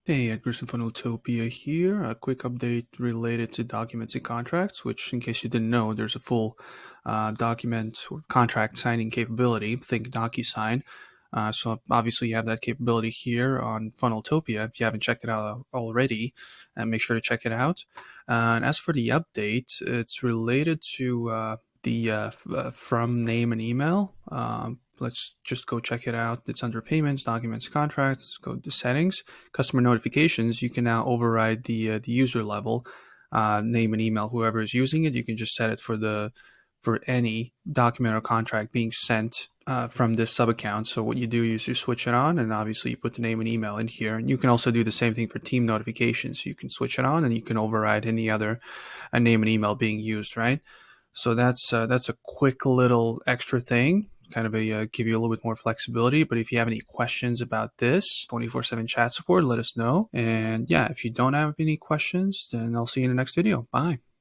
Hey, Chris from Funneltopia here. A quick update related to documents and contracts, which, in case you didn't know, there's a full document or contract signing capability. Think DocuSign. So obviously you have that capability here on Funneltopia. If you haven't checked it out already, make sure to check it out. And as for the update, it's related to the from name and email. Let's just go check it out. It's under payments, documents, contracts. Let's go to settings, customer notifications. You can now override the user level, name and email, whoever is using it. You can just set it for any document or contract being sent from this sub account. So what you do is you switch it on, and obviously you put the name and email in here. And you can also do the same thing for team notifications. You can switch it on, and you can override any other name and email being used, right? So that's a quick little extra thing, kind of give you a little bit more flexibility. But if you have any questions about this, 24/7 chat support, let us know. And yeah, if you don't have any questions, then I'll see you in the next video. Bye.